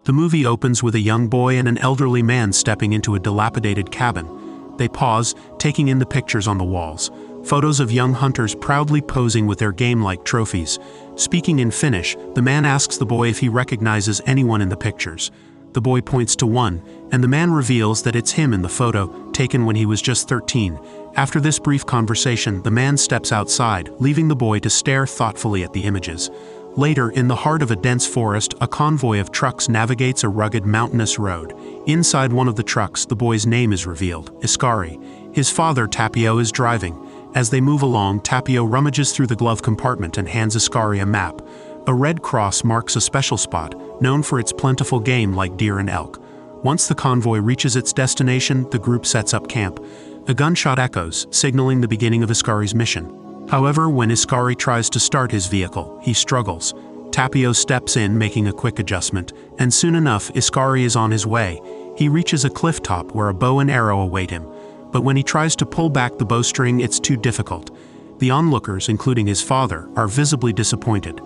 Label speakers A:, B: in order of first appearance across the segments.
A: The movie opens with a young boy and an elderly man stepping into a dilapidated cabin. They pause, taking in the pictures on the walls. Photos of young hunters proudly posing with their game-like trophies. Speaking in Finnish, the man asks the boy if he recognizes anyone in the pictures. The boy points to one, and the man reveals that it's him in the photo, taken when he was just 13. After this brief conversation, the man steps outside, leaving the boy to stare thoughtfully at the images. Later, in the heart of a dense forest, a convoy of trucks navigates a rugged mountainous road. Inside one of the trucks, the boy's name is revealed, Iskari. His father, Tapio, is driving. As they move along, Tapio rummages through the glove compartment and hands Iskari a map. A red cross marks a special spot, known for its plentiful game like deer and elk. Once the convoy reaches its destination, the group sets up camp. A gunshot echoes, signaling the beginning of Iskari's mission. However, when Iskari tries to start his vehicle, he struggles. Tapio steps in, making a quick adjustment, and soon enough, Iskari is on his way. He reaches a cliff top where a bow and arrow await him. But when he tries to pull back the bowstring, it's too difficult. The onlookers, including his father, are visibly disappointed.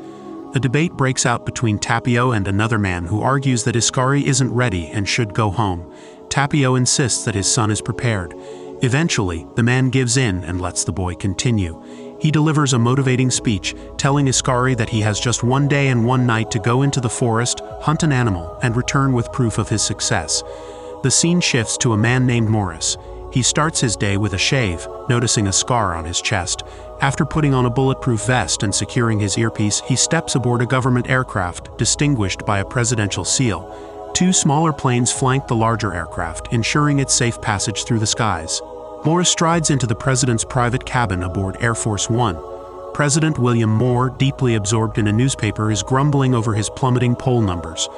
A: A debate breaks out between Tapio and another man who argues that Iskari isn't ready and should go home. Tapio insists that his son is prepared. Eventually, the man gives in and lets the boy continue. He delivers a motivating speech, telling Iskari that he has just one day and one night to go into the forest, hunt an animal, and return with proof of his success. The scene shifts to a man named Morris. He starts his day with a shave, noticing a scar on his chest. After putting on a bulletproof vest and securing his earpiece, he steps aboard a government aircraft, distinguished by a presidential seal. Two smaller planes flank the larger aircraft, ensuring its safe passage through the skies. Morris strides into the president's private cabin aboard Air Force One. President William Moore, deeply absorbed in a newspaper, is grumbling over his plummeting poll numbers.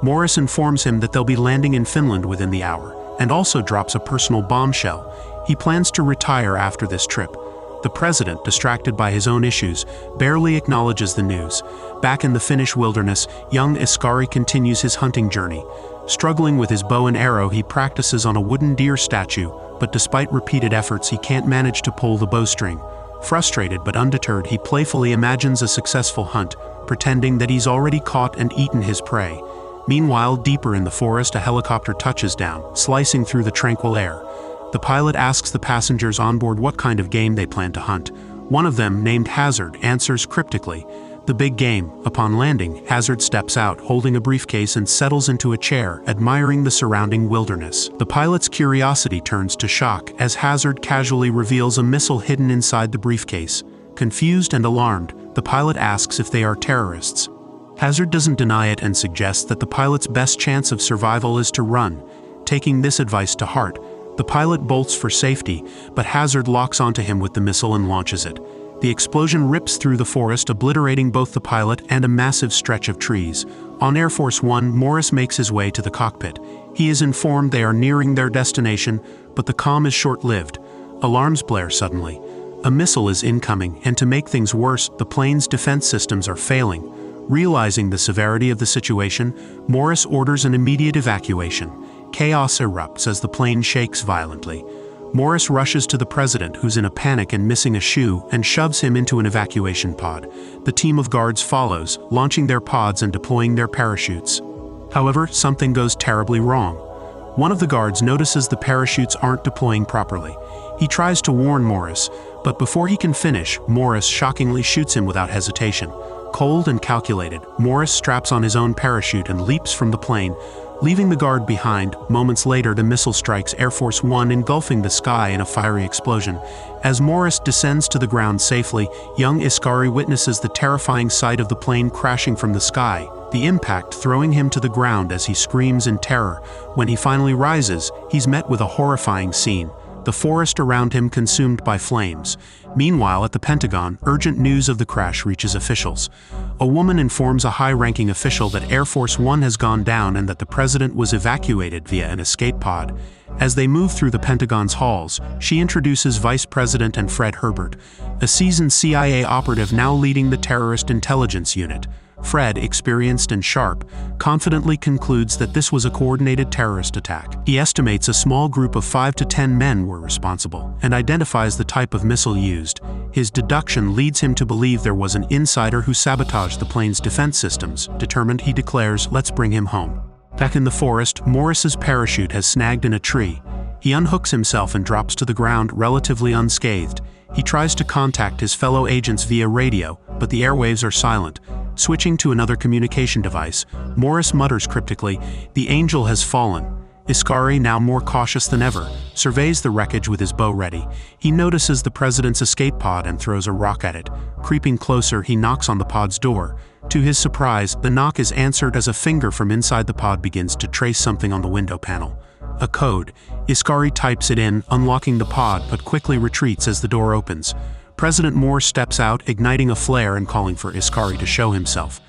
A: Morris informs him that they'll be landing in Finland within the hour, and also drops a personal bombshell. He plans to retire after this trip. The president, distracted by his own issues, barely acknowledges the news. Back in the Finnish wilderness, young Iskari continues his hunting journey. Struggling with his bow and arrow, he practices on a wooden deer statue, but despite repeated efforts, he can't manage to pull the bowstring. Frustrated but undeterred, he playfully imagines a successful hunt, pretending that he's already caught and eaten his prey. Meanwhile, deeper in the forest, a helicopter touches down, slicing through the tranquil air. The pilot asks the passengers on board what kind of game they plan to hunt. One of them, named Hazard, answers cryptically, "The big game." Upon landing, Hazard steps out, holding a briefcase, and settles into a chair, admiring the surrounding wilderness. The pilot's curiosity turns to shock as Hazard casually reveals a missile hidden inside the briefcase. Confused and alarmed, the pilot asks if they are terrorists. Hazard doesn't deny it and suggests that the pilot's best chance of survival is to run. Taking this advice to heart, the pilot bolts for safety, but Hazard locks onto him with the missile and launches it. The explosion rips through the forest, obliterating both the pilot and a massive stretch of trees. On Air Force One, Morris makes his way to the cockpit. He is informed they are nearing their destination, but the calm is short-lived. Alarms blare suddenly. A missile is incoming, and to make things worse, the plane's defense systems are failing. Realizing the severity of the situation, Morris orders an immediate evacuation. Chaos erupts as the plane shakes violently. Morris rushes to the president, who's in a panic and missing a shoe, and shoves him into an evacuation pod. The team of guards follows, launching their pods and deploying their parachutes. However, something goes terribly wrong. One of the guards notices the parachutes aren't deploying properly. He tries to warn Morris, but before he can finish, Morris shockingly shoots him without hesitation. Cold and calculated, Morris straps on his own parachute and leaps from the plane, leaving the guard behind. Moments later, the missile strikes Air Force One, engulfing the sky in a fiery explosion. As Morris descends to the ground safely, young Iskari witnesses the terrifying sight of the plane crashing from the sky, the impact throwing him to the ground as he screams in terror. When he finally rises, he's met with a horrifying scene. The forest around him consumed by flames. Meanwhile, at the Pentagon, urgent news of the crash reaches officials. A woman informs a high-ranking official that Air Force One has gone down and that the president was evacuated via an escape pod. As they move through the Pentagon's halls, she introduces Vice President and Fred Herbert, a seasoned CIA operative now leading the terrorist intelligence unit. Fred, experienced and sharp, confidently concludes that this was a coordinated terrorist attack. He estimates a small group of 5 to 10 men were responsible, and identifies the type of missile used. His deduction leads him to believe there was an insider who sabotaged the plane's defense systems. Determined, he declares, "Let's bring him home." Back in the forest, Morris's parachute has snagged in a tree. He unhooks himself and drops to the ground relatively unscathed. He tries to contact his fellow agents via radio, but the airwaves are silent. Switching to another communication device, Morris mutters cryptically, "The angel has fallen." Iskari, now more cautious than ever, surveys the wreckage with his bow ready. He notices the president's escape pod and throws a rock at it. Creeping closer, he knocks on the pod's door. To his surprise, the knock is answered as a finger from inside the pod begins to trace something on the window panel. A code. Iskari types it in, unlocking the pod, but quickly retreats as the door opens. President Moore steps out, igniting a flare and calling for Iskari to show himself.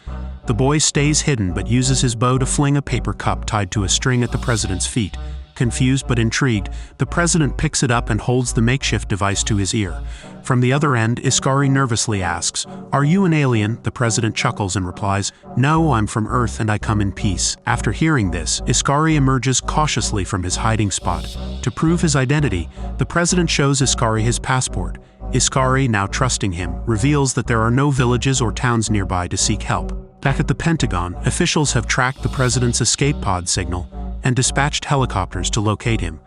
A: The boy stays hidden but uses his bow to fling a paper cup tied to a string at the president's feet. Confused but intrigued, the president picks it up and holds the makeshift device to his ear. From the other end, Iskari nervously asks, "Are you an alien?" The president chuckles and replies, "No, I'm from Earth and I come in peace." After hearing this, Iskari emerges cautiously from his hiding spot. To prove his identity, the president shows Iskari his passport. Iskari, now trusting him, reveals that there are no villages or towns nearby to seek help. Back at the Pentagon, officials have tracked the president's escape pod signal and dispatched helicopters to locate him.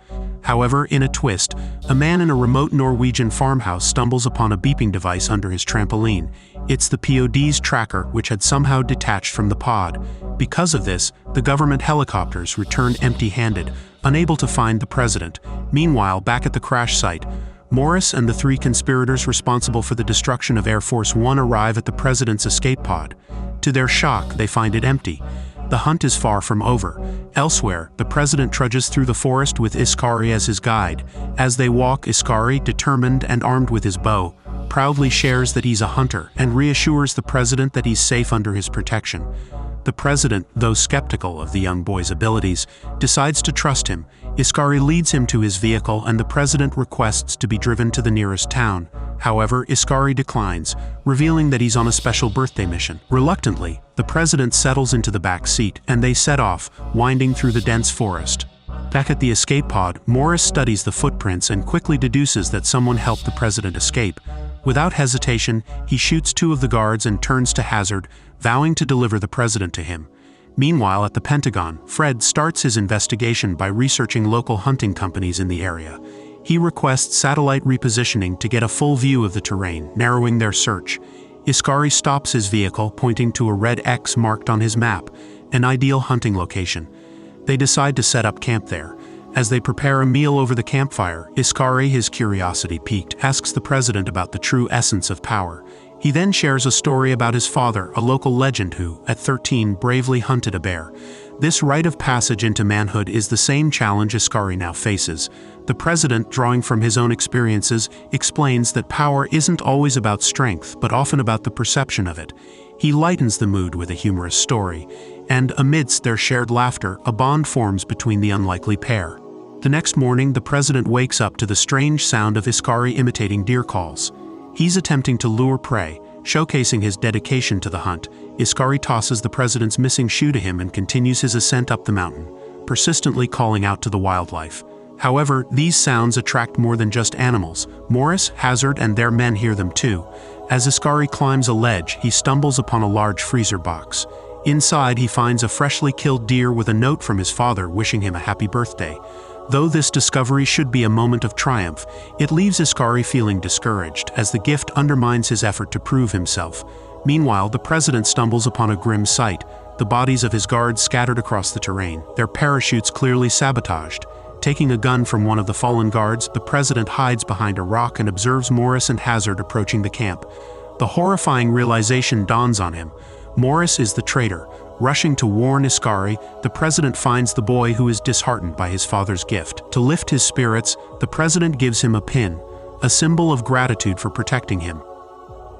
A: However, in a twist, a man in a remote Norwegian farmhouse stumbles upon a beeping device under his trampoline. It's the POD's tracker, which had somehow detached from the pod. Because of this, the government helicopters return empty-handed, unable to find the president. Meanwhile, back at the crash site, Morris and the three conspirators responsible for the destruction of Air Force One arrive at the president's escape pod. To their shock, they find it empty. The hunt is far from over. Elsewhere, the president trudges through the forest with Iskari as his guide. As they walk, Iskari, determined and armed with his bow, proudly shares that he's a hunter and reassures the president that he's safe under his protection. The president, though skeptical of the young boy's abilities, decides to trust him. Iskari leads him to his vehicle and the president requests to be driven to the nearest town. However, Iskari declines, revealing that he's on a special birthday mission. Reluctantly, the president settles into the back seat and they set off, winding through the dense forest. Back at the escape pod, Morris studies the footprints and quickly deduces that someone helped the president escape. Without hesitation, he shoots two of the guards and turns to Hazard, vowing to deliver the president to him. Meanwhile, at the Pentagon, Fred starts his investigation by researching local hunting companies in the area. He requests satellite repositioning to get a full view of the terrain, narrowing their search. Iskari stops his vehicle, pointing to a red X marked on his map, an ideal hunting location. They decide to set up camp there. As they prepare a meal over the campfire, Iskari, his curiosity piqued, asks the president about the true essence of power. He then shares a story about his father, a local legend who, at 13, bravely hunted a bear. This rite of passage into manhood is the same challenge Iskari now faces. The president, drawing from his own experiences, explains that power isn't always about strength, but often about the perception of it. He lightens the mood with a humorous story, and amidst their shared laughter, a bond forms between the unlikely pair. The next morning, the president wakes up to the strange sound of Iskari imitating deer calls. He's attempting to lure prey, showcasing his dedication to the hunt. Iskari tosses the president's missing shoe to him and continues his ascent up the mountain, persistently calling out to the wildlife. However, these sounds attract more than just animals. Morris, Hazard, and their men hear them too. As Iskari climbs a ledge, he stumbles upon a large freezer box. Inside, he finds a freshly killed deer with a note from his father wishing him a happy birthday. Though this discovery should be a moment of triumph, it leaves Iskari feeling discouraged, as the gift undermines his effort to prove himself. Meanwhile, the president stumbles upon a grim sight, the bodies of his guards scattered across the terrain, their parachutes clearly sabotaged. Taking a gun from one of the fallen guards, the president hides behind a rock and observes Morris and Hazard approaching the camp. The horrifying realization dawns on him. Morris is the traitor. Rushing to warn Iskari, the president finds the boy who is disheartened by his father's gift. To lift his spirits, the president gives him a pin, a symbol of gratitude for protecting him.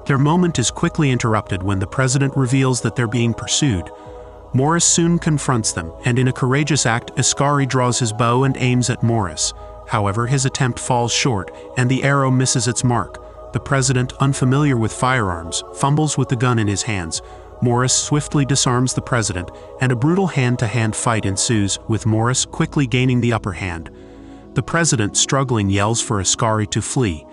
A: Their moment is quickly interrupted when the president reveals that they're being pursued. Morris soon confronts them, and in a courageous act, Iskari draws his bow and aims at Morris. However, his attempt falls short, and the arrow misses its mark. The president, unfamiliar with firearms, fumbles with the gun in his hands. Morris swiftly disarms the president, and a brutal hand-to-hand fight ensues, with Morris quickly gaining the upper hand. The president, struggling, yells for Iskari to flee.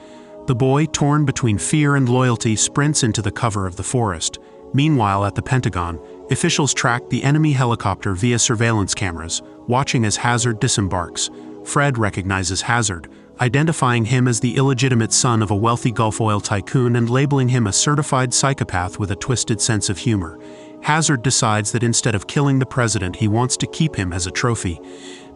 A: The boy, torn between fear and loyalty, sprints into the cover of the forest. Meanwhile, at the Pentagon, Officials track the enemy helicopter via surveillance cameras, watching as Hazard disembarks. Fred recognizes Hazard, identifying him as the illegitimate son of a wealthy Gulf oil tycoon and labeling him a certified psychopath with a twisted sense of humor. Hazard decides that instead of killing the president, he wants to keep him as a trophy.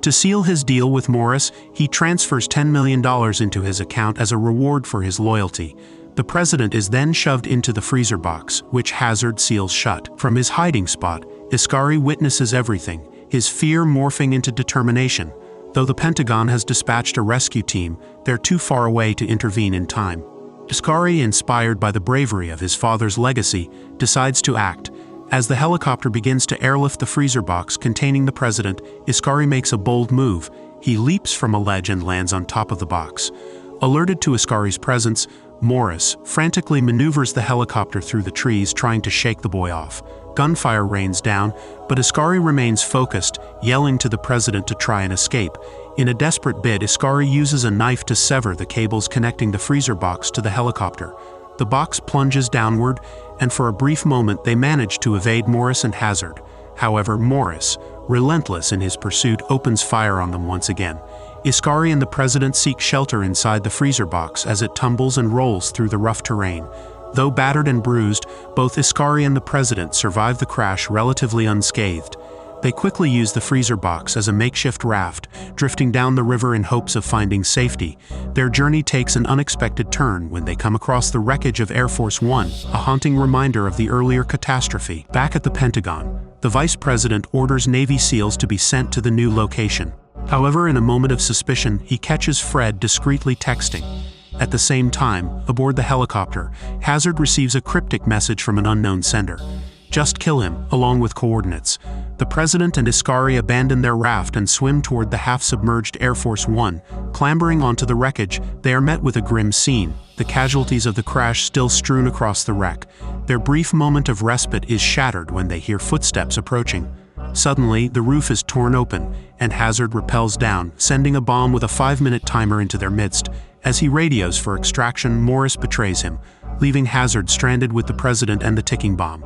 A: To seal his deal with Morris, he transfers $10 million into his account as a reward for his loyalty. The president is then shoved into the freezer box, which Hazard seals shut. From his hiding spot, Iscari witnesses everything, his fear morphing into determination. Though the Pentagon has dispatched a rescue team, they're too far away to intervene in time. Iscari, inspired by the bravery of his father's legacy, decides to act. As the helicopter begins to airlift the freezer box containing the president, Iscari makes a bold move. He leaps from a ledge and lands on top of the box. Alerted to Iscari's presence, Morris frantically maneuvers the helicopter through the trees, trying to shake the boy off. Gunfire rains down, but Iscari remains focused, yelling to the president to try and escape. In a desperate bid, Iscari uses a knife to sever the cables connecting the freezer box to the helicopter. The box plunges downward, and for a brief moment they manage to evade Morris and Hazard. However, Morris, relentless in his pursuit, opens fire on them once again. Iscari and the president seek shelter inside the freezer box as it tumbles and rolls through the rough terrain. Though battered and bruised, both Iscari and the president survive the crash relatively unscathed. They quickly use the freezer box as a makeshift raft, drifting down the river in hopes of finding safety. Their journey takes an unexpected turn when they come across the wreckage of Air Force One, a haunting reminder of the earlier catastrophe. Back at the Pentagon, the vice president orders Navy SEALs to be sent to the new location. However, in a moment of suspicion, he catches Fred discreetly texting. At the same time, aboard the helicopter, Hazard receives a cryptic message from an unknown sender. Just kill him, along with coordinates. The president and Iscari abandon their raft and swim toward the half-submerged Air Force One. Clambering onto the wreckage, they are met with a grim scene, the casualties of the crash still strewn across the wreck. Their brief moment of respite is shattered when they hear footsteps approaching. Suddenly, the roof is torn open, and Hazard rappels down, sending a bomb with a 5-minute timer into their midst. As he radios for extraction, Morris betrays him, leaving Hazard stranded with the president and the ticking bomb.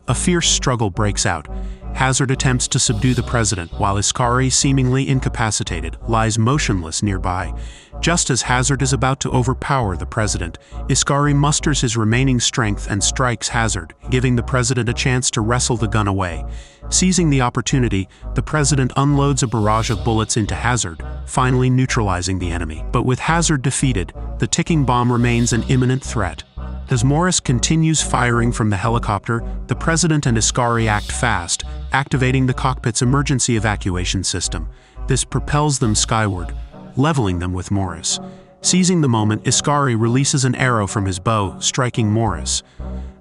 A: A fierce struggle breaks out. Hazard attempts to subdue the president, while Iscari, seemingly incapacitated, lies motionless nearby. Just as Hazard is about to overpower the president, Iscari musters his remaining strength and strikes Hazard, giving the president a chance to wrestle the gun away. Seizing the opportunity, the president unloads a barrage of bullets into Hazard, finally neutralizing the enemy. But with Hazard defeated, the ticking bomb remains an imminent threat. As Morris continues firing from the helicopter, the president and Iscari act fast, activating the cockpit's emergency evacuation system. This propels them skyward, leveling them with Morris. Seizing the moment, Iscari releases an arrow from his bow, striking Morris.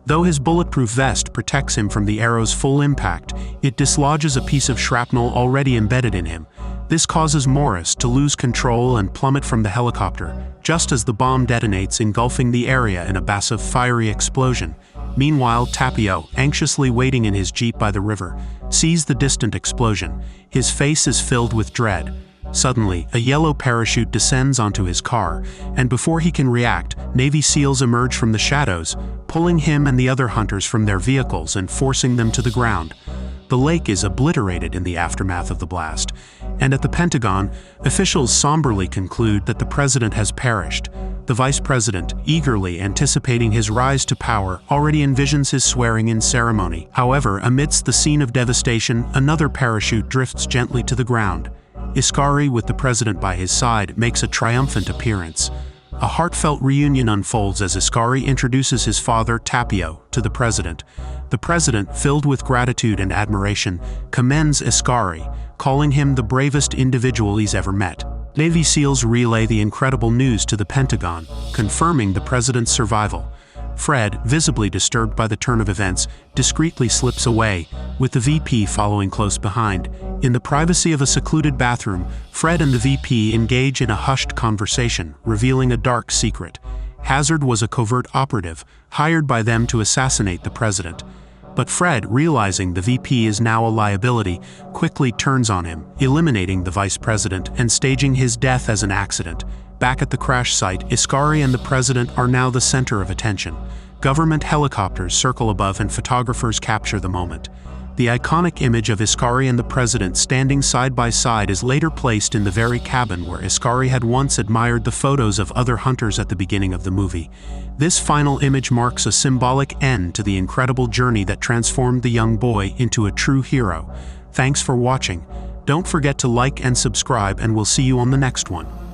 A: Though his bulletproof vest protects him from the arrow's full impact, it dislodges a piece of shrapnel already embedded in him. This causes Morris to lose control and plummet from the helicopter, just as the bomb detonates, engulfing the area in a massive fiery explosion. Meanwhile, Tapio, anxiously waiting in his jeep by the river, sees the distant explosion. His face is filled with dread. Suddenly, a yellow parachute descends onto his car, and before he can react, Navy SEALs emerge from the shadows, pulling him and the other hunters from their vehicles and forcing them to the ground. The lake is obliterated in the aftermath of the blast, and at the Pentagon, officials somberly conclude that the president has perished. The vice president, eagerly anticipating his rise to power, already envisions his swearing-in ceremony. However, amidst the scene of devastation, another parachute drifts gently to the ground. Iscari, with the president by his side, makes a triumphant appearance. A heartfelt reunion unfolds as Iscari introduces his father, Tapio, to the president. The president, filled with gratitude and admiration, commends Iscari, calling him the bravest individual he's ever met. Navy SEALs relay the incredible news to the Pentagon, confirming the president's survival. Fred, visibly disturbed by the turn of events, discreetly slips away, with the VP following close behind. In the privacy of a secluded bathroom, Fred and the VP engage in a hushed conversation, revealing a dark secret. Hazard was a covert operative, hired by them to assassinate the president. But Fred, realizing the VP is now a liability, quickly turns on him, eliminating the vice president and staging his death as an accident. Back at the crash site, Iscari and the president are now the center of attention. Government helicopters circle above and photographers capture the moment. The iconic image of Iskari and the president standing side by side is later placed in the very cabin where Iskari had once admired the photos of other hunters at the beginning of the movie. This final image marks a symbolic end to the incredible journey that transformed the young boy into a true hero. Thanks for watching. Don't forget to like and subscribe, and we'll see you on the next one.